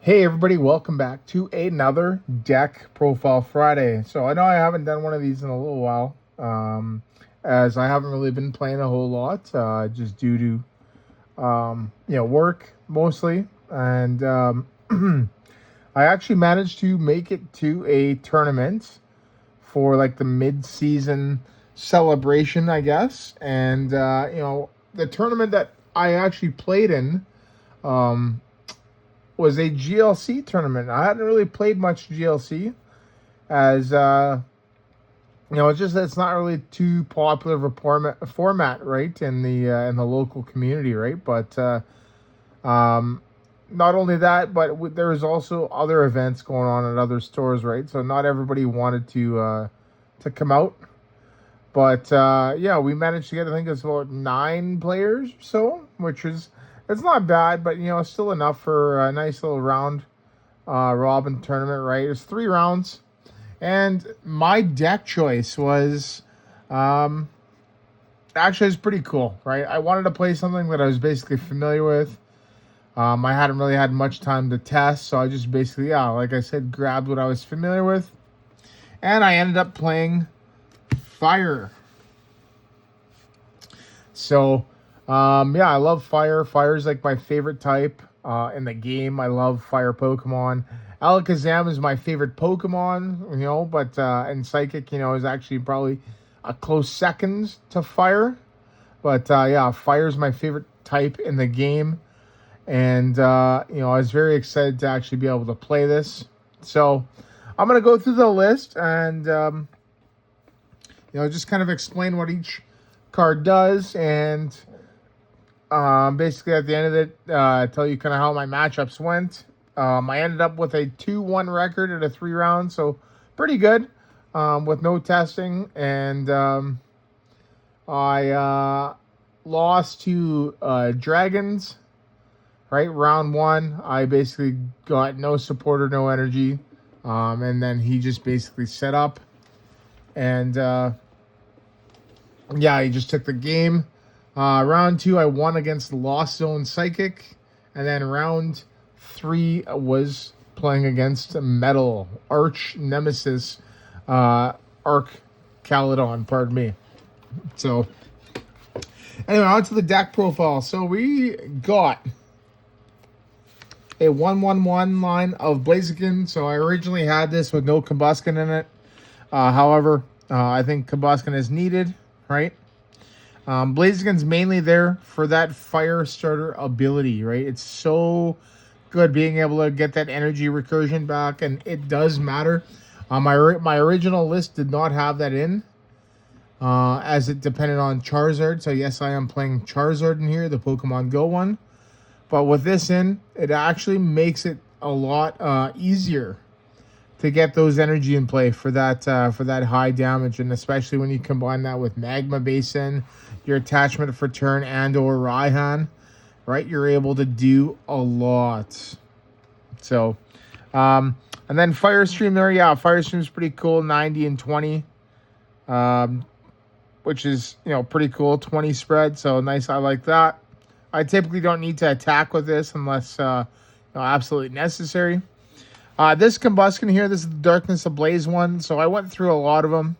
Hey everybody, welcome back to another Deck Profile Friday. So I know I haven't done one of these in a little while, as I haven't really been playing a whole lot, just due to, work mostly. And I actually managed to make it to a tournament for like the mid-season celebration, I guess. And, the tournament that I actually played in, was a GLC tournament. I hadn't really played much GLC, as it's not really too popular of a format, right, in the local community, right? But not only that, but there was also other events going on at other stores, right? So not everybody wanted to come out. But we managed to get, I think it's about 9 players or so, which is, it's not bad, but still enough for a nice little round robin tournament, right? It's 3 rounds, and my deck choice was actually, it's pretty cool, right? I wanted to play something that I was basically familiar with. I hadn't really had much time to test, so I just basically, like I said, grabbed what I was familiar with, and I ended up playing Fire. So I love Fire. Fire's like my favorite type in the game. I love Fire Pokemon. Alakazam is my favorite Pokemon, but and Psychic, is actually probably a close second to Fire. But Fire's my favorite type in the game. And, I was very excited to actually be able to play this. So I'm going to go through the list and, just kind of explain what each card does, and basically at the end of it, tell you kind of how my matchups went. I ended up with a 2-1 record at a 3 rounds, so pretty good, with no testing. And I lost to Dragons, right? Round 1, I basically got no support or no energy, and then he just basically set up, and he just took the game. Round 2, I won against Lost Zone Psychic. And then round 3 was playing against Metal Arch Nemesis Caledon, pardon me. So, anyway, on to the deck profile. So, we got a 1-1-1 line of Blaziken. So, I originally had this with no Combusken in it. However, I think Combusken is needed, right? Blaziken's mainly there for that fire starter ability, right? It's so good being able to get that energy recursion back, and it does matter. My original list did not have that in, as it depended on Charizard. So yes, I am playing Charizard in here, the Pokemon Go one. But with this in, it actually makes it a lot easier to get those energy in play for that high damage, and especially when you combine that with Magma Basin, your attachment for turn, and or Raihan, right? You're able to do a lot. So, and then Firestream there, Firestream's pretty cool, 90 and 20, which is pretty cool, 20 spread, so nice. I like that. I typically don't need to attack with this unless absolutely necessary. This Combusken here, this is the Darkness Ablaze one. So I went through a lot of them,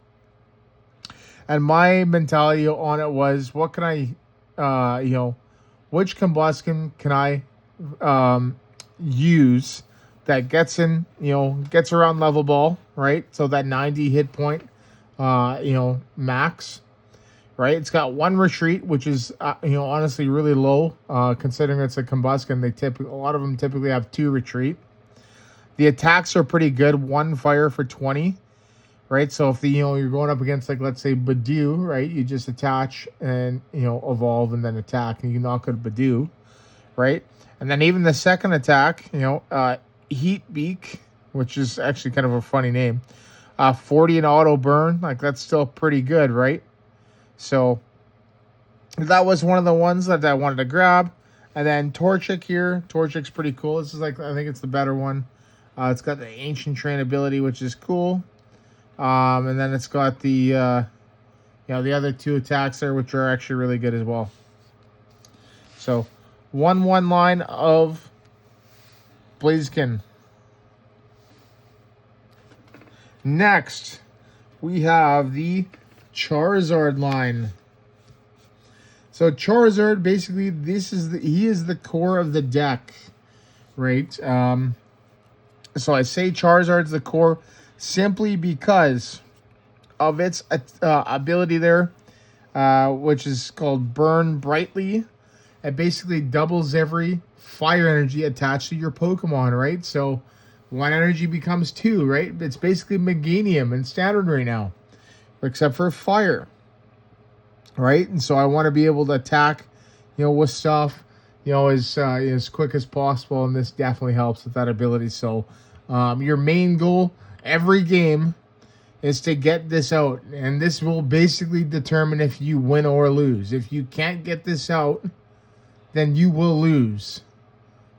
and my mentality on it was, what can I, which Combusken can I use that gets around level ball, right? So that 90 hit point, max, right? It's got 1 retreat, which is, honestly really low, considering it's a Combusken. A lot of them typically have 2 retreat. The attacks are pretty good. 1 fire for 20, right? So if you're going up against, like, let's say Badoo, right? You just attach and evolve and then attack, and you knock out Badoo, right? And then even the second attack, Heat Beak, which is actually kind of a funny name, 40 and auto burn, like that's still pretty good, right? So that was one of the ones that I wanted to grab. And then Torchic here, Torchic's pretty cool. This is like, I think it's the better one. It's got the Ancient Train ability, which is cool. And then it's got the, the other 2 attacks there, which are actually really good as well. So, 1-1 line of Blaziken. Next, we have the Charizard line. So Charizard, basically, he is the core of the deck, right? So I say Charizard's the core simply because of its ability there, which is called Burn Brightly. It basically doubles every fire energy attached to your Pokemon, right? So 1 energy becomes 2, right? It's basically Meganium in standard right now, except for fire, right? And so I want to be able to attack, with stuff, as quick as possible, and this definitely helps with that ability. So your main goal every game is to get this out, and this will basically determine if you win or lose. If you can't get this out, then you will lose.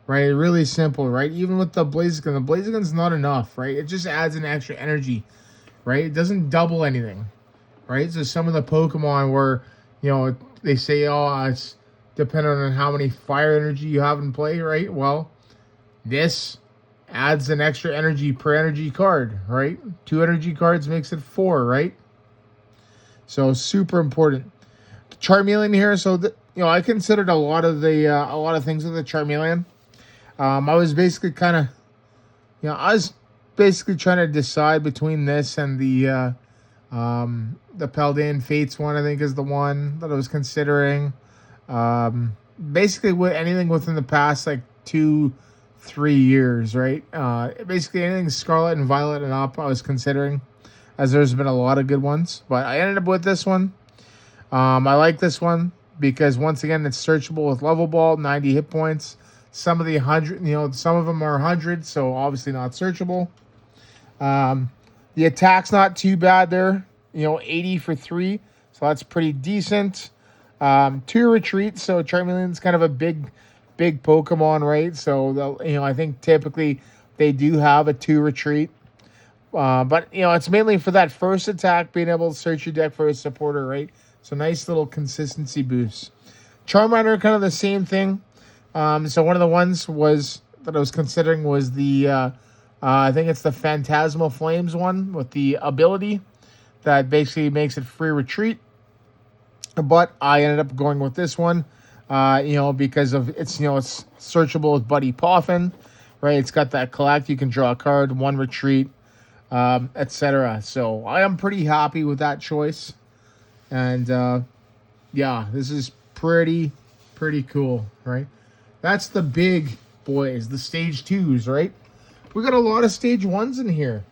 Right, really simple, right? Even with the Blaziken's not enough, right? It just adds an extra energy, right? It doesn't double anything, right? So some of the Pokemon where, they say, oh, it's dependent on how many fire energy you have in play, right? Well, this adds an extra energy per energy card, right? 2 energy cards makes it 4, right? So super important. The Charmeleon here, so I considered a lot of things with the Charmeleon. I was basically trying to decide between this and the Paldean Fates one. I think is the one that I was considering. Basically, with anything within the past 2-3 years, right? Basically anything Scarlet and Violet and up, I was considering, as there's been a lot of good ones. But I ended up with this one. I like this one because once again, it's searchable with Level Ball, 90 hit points. Some of the 100, some of them are 100, so obviously not searchable. The attack's not too bad there, 80 for 3, so that's pretty decent. 2 retreat, so Charmeleon's kind of a big Pokemon, right? So I think typically they do have a 2 retreat, but it's mainly for that first attack, being able to search your deck for a supporter, right? So nice little consistency boost. Charmander, kind of the same thing. So one of the ones that I was considering was the, I think it's the Phantasmal Flames one with the ability that basically makes it free retreat. But I ended up going with this one, because of it's searchable with Buddy Poffin, right? It's got that collect, you can draw a card, 1 retreat, etc. So I am pretty happy with that choice. And, yeah, this is pretty cool, right? That's the big boys, the stage 2s, right? We got a lot of stage 1s in here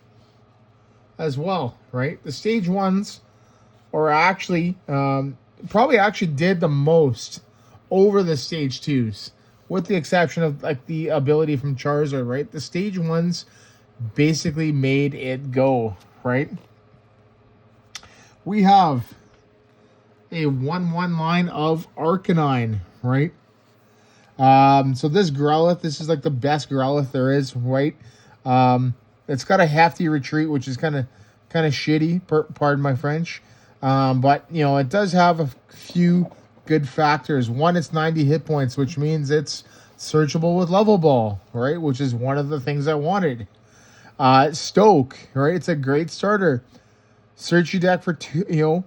as well, right? The stage 1s are actually, probably actually did the most over the stage 2s, with the exception of the ability from Charizard, right? The stage 1s basically made it go, right? We have a 1/1 line of Arcanine, right? So this Growlithe, this is the best Growlithe there is, right? It's got a hefty retreat, which is kind of shitty, pardon my French. But it does have a few good factors. One, it's 90 hit points, which means it's searchable with Level Ball, right? Which is one of the things I wanted. Stoke, right? It's a great starter. Search your deck for 2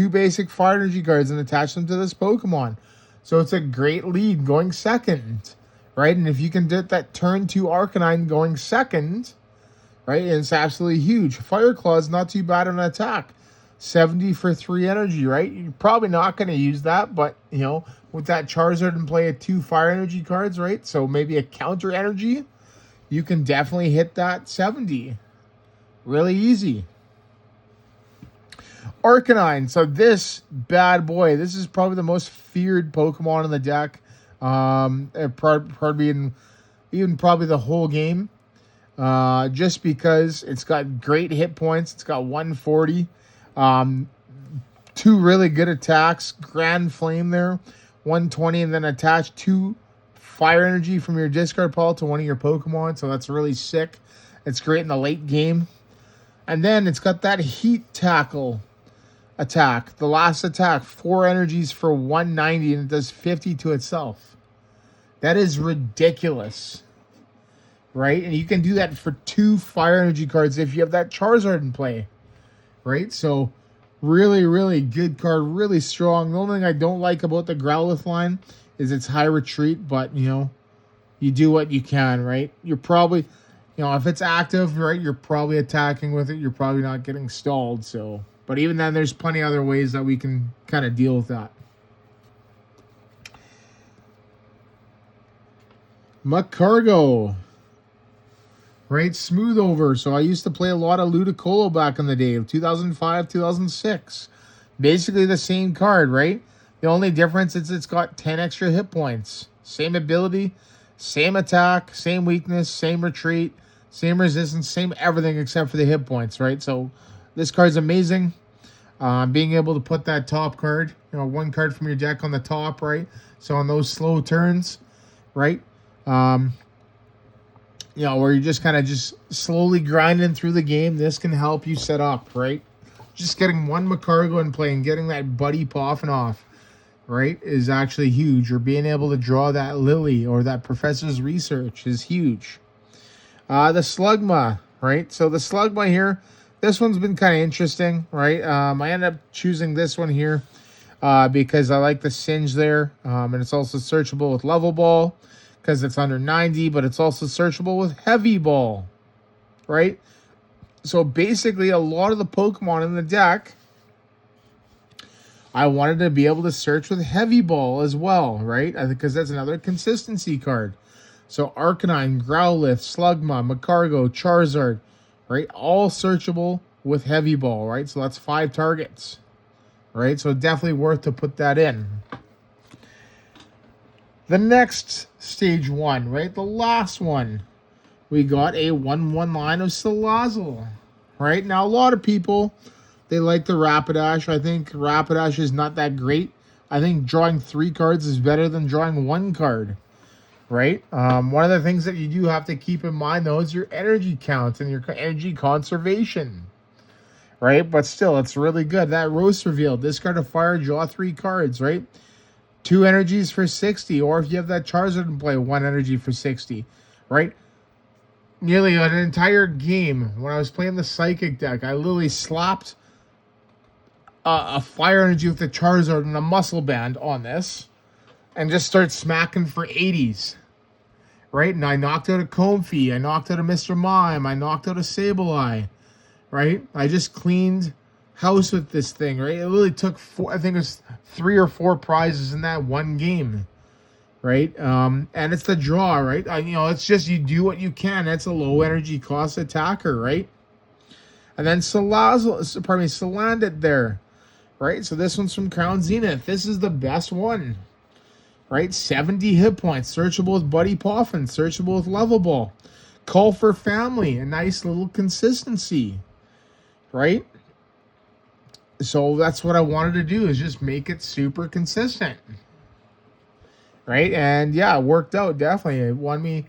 basic fire energy cards and attach them to this Pokemon. So it's a great lead going second, right? And if you can get that turn 2 Arcanine going second, right? And it's absolutely huge. Fire Claw is not too bad on attack. 70 for 3 energy, right? You're probably not going to use that, but, with that Charizard and play 2 fire energy cards, right? So maybe a counter energy, you can definitely hit that 70. Really easy. Arcanine. So this bad boy, this is probably the most feared Pokemon in the deck. Probably the whole game. Just because it's got great hit points. It's got 140. 2 really good attacks. Grand Flame there. 120, and then attach 2 fire energy from your discard pile to one of your Pokemon. So that's really sick. It's great in the late game. And then it's got that Heat Tackle attack. The last attack, 4 energies for 190, and it does 50 to itself. That is ridiculous. right? And you can do that for 2 fire energy cards if you have that Charizard in play, right? So really, really good card, really strong. The only thing I don't like about the Growlithe line is its high retreat, but, you know, you do what you can, right? You're probably, you know, if it's active, right, you're probably attacking with it. You're probably not getting stalled, so. But even then, there's plenty of other ways that we can kind of deal with that. Magcargo. Right, smooth over. So I used to play a lot of Ludicolo back in the day, 2005, 2006. Basically the same card, right? The only difference is it's got 10 extra hit points. Same ability, same attack, same weakness, same retreat, same resistance, same everything except for the hit points, right? So this card's amazing. Being able to put that top card, you know, 1 card from your deck on the top, right? So on those slow turns, right? You know, where you're just kind of just slowly grinding through the game, this can help you set up, right? Just getting 1 Magcargo in play and getting that Buddy Poffin off, right, is actually huge. Or being able to draw that Lillie or that Professor's Research is huge. The Slugma, right? So the Slugma here, this one's been kind of interesting, right? I ended up choosing this one here because I like the Singe there. And it's also searchable with Level Ball, because it's under 90, but it's also searchable with Heavy Ball, right? So basically, a lot of the Pokemon in the deck, I wanted to be able to search with Heavy Ball as well, right? I think because that's another consistency card. So Arcanine, Growlithe, Slugma, Magcargo, Charizard, right? All searchable with Heavy Ball, right? So that's 5 targets, right? So definitely worth to put that in. The next stage 1, right? The last one. We got a 1/1 line of Salazzle, right? Now, a lot of people, they like the Rapidash. I think Rapidash is not that great. I think drawing 3 cards is better than drawing 1 card, right? One of the things that you do have to keep in mind, though, is your energy count and your energy conservation, right? But still, it's really good. That Roast Reveal, discard a fire, draw 3 cards, right? 2 energies for 60, or if you have that Charizard in play, 1 energy for 60, right? Nearly an entire game, when I was playing the Psychic deck, I literally slapped a fire energy with the Charizard and a Muscle Band on this, and just started smacking for 80s, right? And I knocked out a Comfey, I knocked out a Mr. Mime, I knocked out a Sableye, right? I just cleaned house with this thing, right? It literally took 4, I think it was 3 or 4 prizes in that one game, right? And it's the draw, right? You know, it's just you do what you can. That's a low energy cost attacker, right? And then Salandit there, right? So this one's from Crown Zenith. This is the best one, right? 70 hit points, searchable with Buddy Poffin, searchable with Level Ball. Call for Family, a nice little consistency, right? So that's what I wanted to do, is just make it super consistent, right? And yeah, it worked out, definitely. It won me,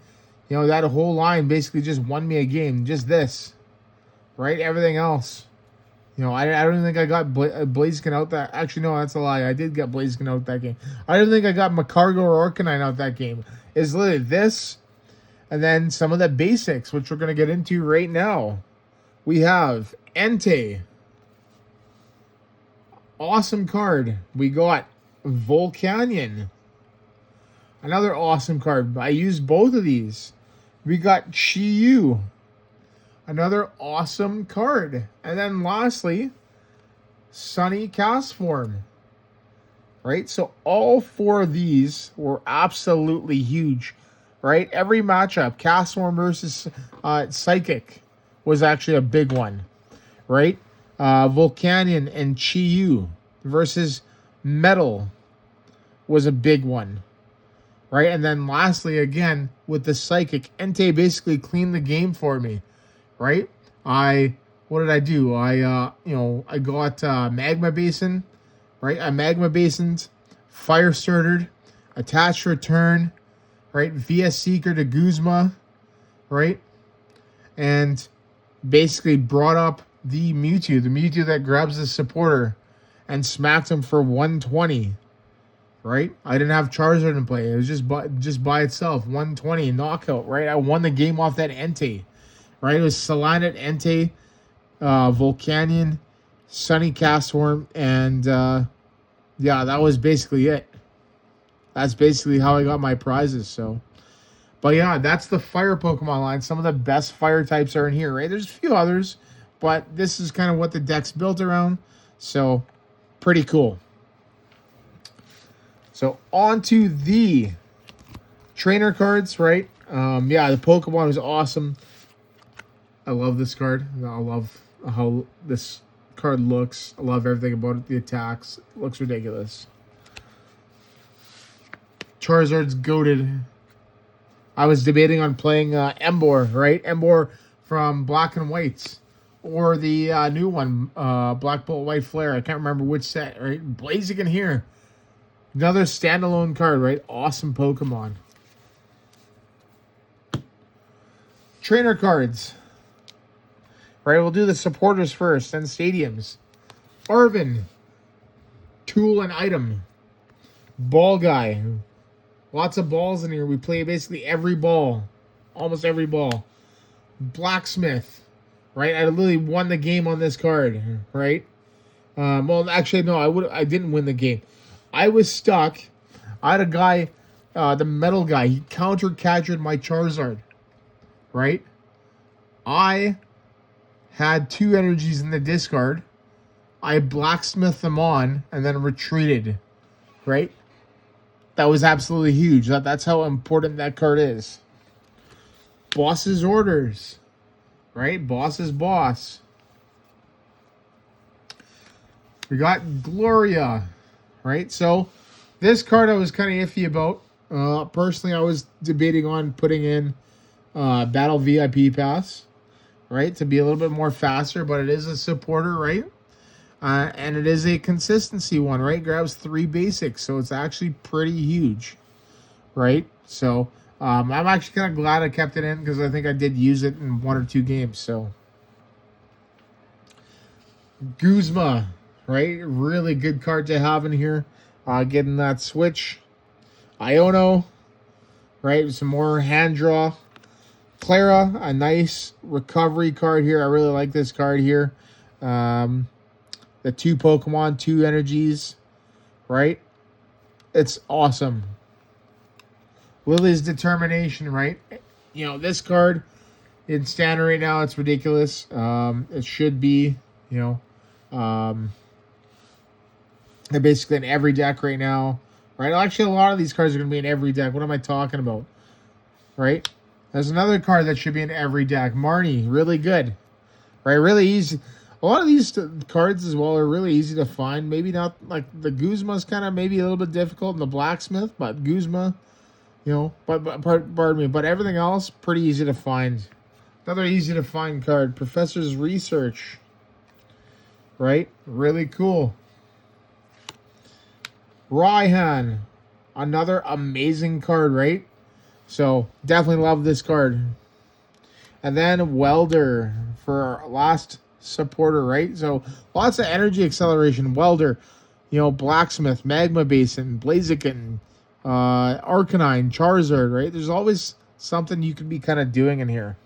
you know, that whole line basically just won me a game. Just this, right? Everything else, you know, I don't think I got Blaziken out that. Actually, no, that's a lie. I did get Blaziken out that game. I don't think I got Magcargo or Arcanine out that game. It's literally this, and then some of the basics, which we're going to get into right now. We have Entei. Awesome card. We got Volcanion. Another awesome card. I used both of these. We got Chi-Yu. Another awesome card. And then lastly, Sunny Castform. Right? So all 4 of these were absolutely huge. Right? Every matchup, Castform versus Psychic, was actually a big one. Right? Volcanion and Chi-Yu versus Metal was a big one, right? And then lastly, again, with the Psychic, Entei basically cleaned the game for me, right? What did I do? I got Magma Basin, right? I Magma Basined, Fire Startered, Attached Return, right? VS Seeker to Guzma, right? And basically brought up the Mewtwo that grabs the supporter, and smacked him for 120, right? I didn't have Charizard in play. It was just by itself, 120 knockout, right? I won the game off that Entei, right? It was Salandit, Entei, Volcanion, Sunny Castform, and yeah, that was basically it. That's basically how I got my prizes. So, but yeah, that's the fire Pokemon line. Some of the best fire types are in here, right? There's a few others, but this is kind of what the deck's built around. So, pretty cool. So, on to the trainer cards, right? Yeah, the Pokemon is awesome. I love this card. I love how this card looks. I love everything about it. The attacks. It looks ridiculous. Charizard's goated. I was debating on playing Emboar, right? Emboar from Black and Whites. Or the new one, Black Bolt White Flare. I can't remember which set, right? Blaziken here. Another standalone card, right? Awesome Pokemon. Trainer cards. Right, we'll do the supporters first, then stadiums. Arven. Tool and item. Ball guy. Lots of balls in here. We play basically every ball. Almost every ball. Blacksmith. Right, I literally won the game on this card. Right? Well, actually, no, I didn't win the game. I was stuck. I had a guy, the metal guy. He counter-captured my Charizard. Right? I had 2 energies in the discard. I blacksmithed them on and then retreated. Right? That was absolutely huge. That's how important that card is. Boss's orders. Right? Boss's boss. We got Gloria. Right? So, this card I was kind of iffy about. Personally, I was debating on putting in Battle VIP Pass. Right? To be a little bit more faster, but it is a supporter, right? And it is a consistency one, right? Grabs 3 basics, so it's actually pretty huge, right? So, I'm actually kind of glad I kept it in because I think I did use it in 1 or 2 games, so. Guzma, right? Really good card to have in here. Getting that switch. Iono, right? Some more hand draw. Klara, a nice recovery card here. I really like this card here. The 2 Pokemon, 2 energies, right? It's awesome. Lillie's Determination, right? You know, this card in standard right now, it's ridiculous. It should be, you know, basically in every deck right now, right? Actually, a lot of these cards are going to be in every deck. What am I talking about, right? There's another card that should be in every deck. Marnie, really good, right? Really easy. A lot of these cards as well are really easy to find. Maybe not like the Guzma's kind of maybe a little bit difficult in the Blacksmith, but Guzma, you know, pardon me, but everything else pretty easy to find. Another easy to find card, Professor's Research, right? Really cool. Raihan, another amazing card, right? So definitely love this card. And then Welder for our last supporter, right? So lots of energy acceleration. Welder, you know, Blacksmith, Magma Basin, Blaziken, Arcanine, Charizard, right? There's always something you could be kind of doing in here.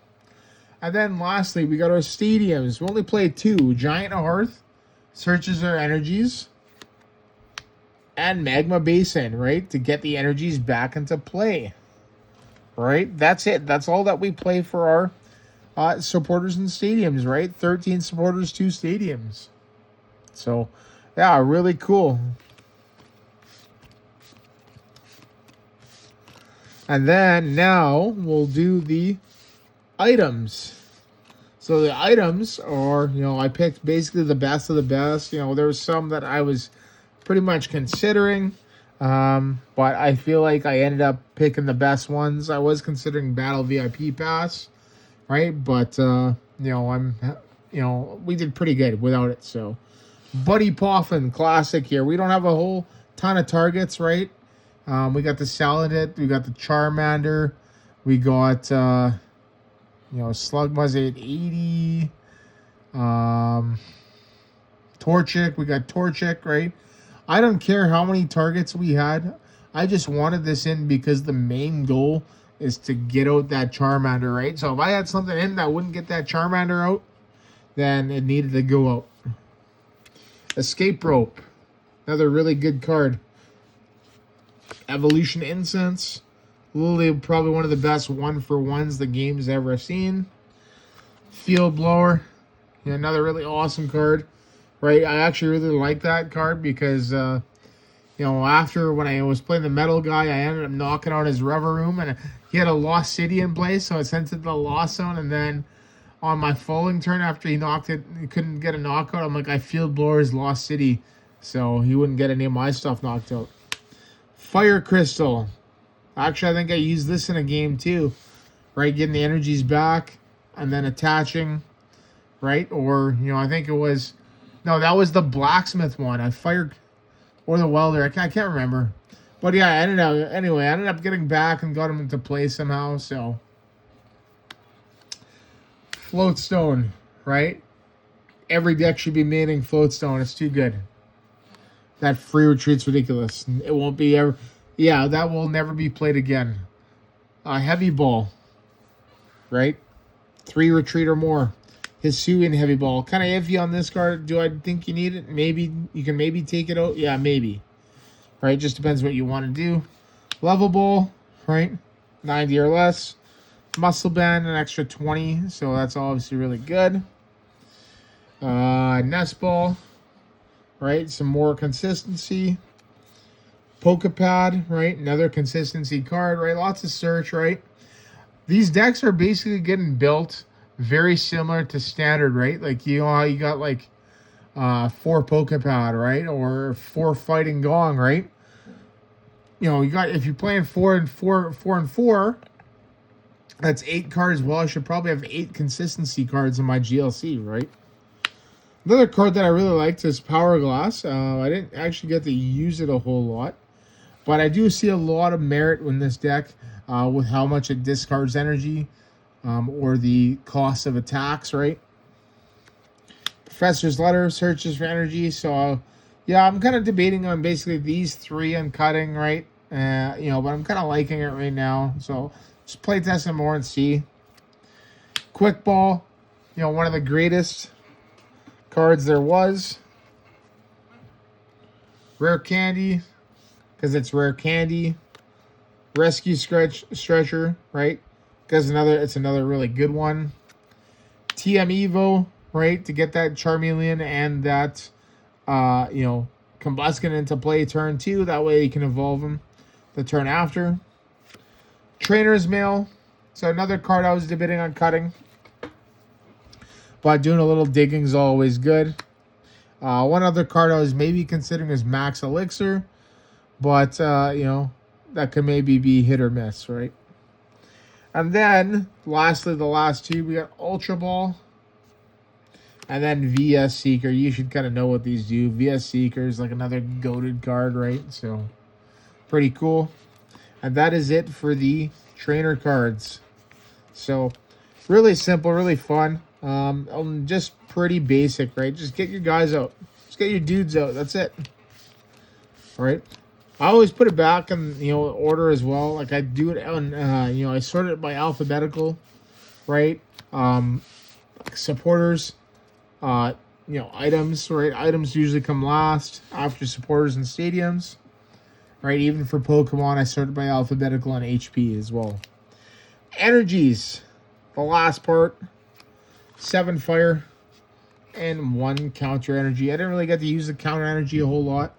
And then lastly, we got our stadiums. We only play 2. Giant Hearth searches our energies. And Magma Basin, right? To get the energies back into play. Right? That's it. That's all that we play for our supporters and stadiums, right? 13 supporters, 2 stadiums. So, yeah, really cool. And then now we'll do the items. So the items are, you know, I picked basically the best of the best. You know, there was some that I was pretty much considering. But I feel like I ended up picking the best ones. I was considering Battle VIP Pass. Right, but you know, we did pretty good without it. So, Buddy Poffin Classic here. We don't have a whole ton of targets, right? We got the Salandit, we got the Charmander, we got you know, Slugma's 880, Torchic. We got Torchic, right? I don't care how many targets we had. I just wanted this in because the main goal is to get out that Charmander, right? So if I had something in that wouldn't get that Charmander out, then it needed to go out. Escape Rope. Another really good card. Evolution Incense. Lillie, probably one of the best one-for-ones the game's ever seen. Field Blower. Yeah, another really awesome card. Right? I actually really like that card because, you know, after when I was playing the metal guy, I ended up knocking out his Rever Room, and he had a Lost City in place, so I sent it to the Lost Zone, and then on my following turn after he knocked it, he couldn't get a knockout. I'm like, I Field Blower his Lost City, so he wouldn't get any of my stuff knocked out. Fire Crystal. Actually, I think I used this in a game too. Right, getting the energies back and then attaching. Right, or, you know, I think it was... No, that was the Blacksmith one. I fired... Or the Welder. I can't remember. But yeah, I ended up getting back and got him into play somehow, so... Floatstone, right? Every deck should be maining Floatstone. It's too good. That free retreat's ridiculous. It won't be ever... Yeah, that will never be played again. Heavy Ball. Right? 3 retreat or more. Hisuian Heavy Ball. Kind of iffy on this card. Do I think you need it? Maybe. You can maybe take it out. Yeah, maybe. Right? Just depends what you want to do. Level Ball. Right? 90 or less. Muscle Band, an extra 20. So that's obviously really good. Nest Ball. Right? Some more consistency. Pokepad, right? Another consistency card, right? Lots of search, right? These decks are basically getting built very similar to standard, right? Like, you know how you got like 4 Pokepad, right? Or 4 Fighting Gong, right? You know, you got, if you're playing 4 and 4, that's 8 cards. Well, I should probably have 8 consistency cards in my GLC, right? Another card that I really liked is Power Glass. I didn't actually get to use it a whole lot. But I do see a lot of merit in this deck with how much it discards energy or the cost of attacks, right? Professor's Letter searches for energy. So, yeah, I'm kind of debating on basically these 3 I'm cutting, right? You know, but I'm kind of liking it right now. So, just play test some more and see. Quick Ball, you know, one of the greatest cards there was. Rare Candy. Because it's rare candy. Rescue Stretcher, right? Because it's another really good one. TM Evo, right? To get that Charmeleon and that, you know, Combusken into play turn 2. That way you can evolve them the turn after. Trainer's Mail. So another card I was debating on cutting. But doing a little digging is always good. One other card I was maybe considering is Max Elixir. But, you know, that could maybe be hit or miss, right? And then, lastly, the last 2, we got Ultra Ball. And then VS Seeker. You should kind of know what these do. VS Seeker is like another goated card, right? So, pretty cool. And that is it for the trainer cards. So, really simple, really fun. Just pretty basic, right? Just get your guys out. Just get your dudes out. That's it. All right. I always put it back in, you know, order as well. Like I do it on, you know, I sort it by alphabetical, right? Supporters, you know, items, right? Items usually come last after supporters and stadiums, right? Even for Pokemon, I sort it by alphabetical and HP as well. Energies, the last part, 7 fire and 1 counter energy. I didn't really get to use the counter energy a whole lot.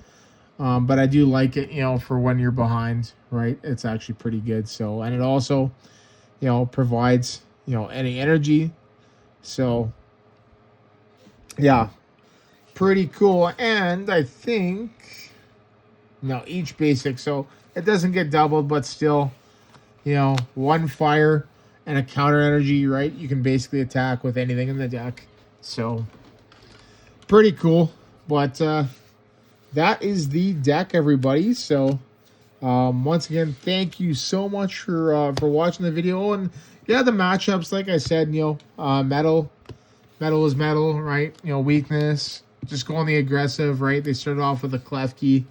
But I do like it, you know, for when you're behind, right? It's actually pretty good. So, and it also, you know, provides, you know, any energy. So, yeah, pretty cool. And I think, no, each basic. So it doesn't get doubled, but still, you know, 1 fire and a counter energy, right? You can basically attack with anything in the deck. So, pretty cool. But, that is the deck, everybody. So, once again, thank you so much for watching the video. And yeah, the matchups, like I said, you know, metal is metal, right? You know, weakness, just going the aggressive, right? They started off with a Klefki.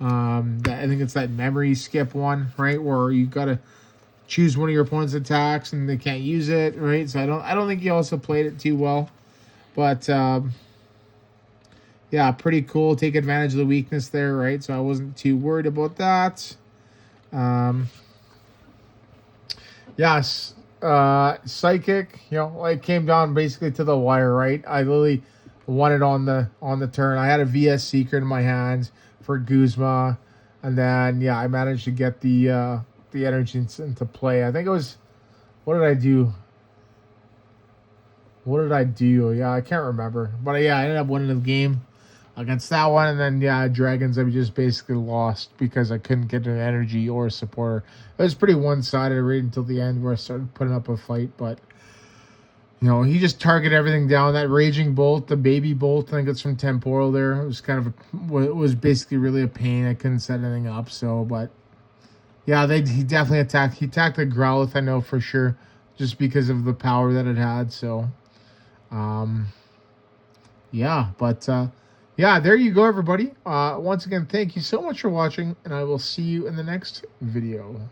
I think it's that memory skip one, right? Where you got to choose one of your opponent's attacks and they can't use it, right? So I don't think he also played it too well. But, yeah, pretty cool. Take advantage of the weakness there, right? So I wasn't too worried about that. Yes, Psychic, you know, like came down basically to the wire, right? I literally won it on the turn. I had a VS Secret in my hands for Guzma, and then yeah, I managed to get the energy into play. I think it was, what did I do? What did I do? Yeah, I can't remember, but yeah, I ended up winning the game against that one, and then yeah, Dragons I just basically lost because I couldn't get an energy or a supporter. It was pretty one-sided right until the end where I started putting up a fight, but you know, he just targeted everything down. That Raging Bolt, the Baby Bolt, I think it's from Temporal there. It was kind of it was basically really a pain. I couldn't set anything up, so, but yeah, he definitely attacked. He attacked the Growlithe, I know for sure, just because of the power that it had, so yeah, but yeah, there you go, everybody. Once again, thank you so much for watching, and I will see you in the next video.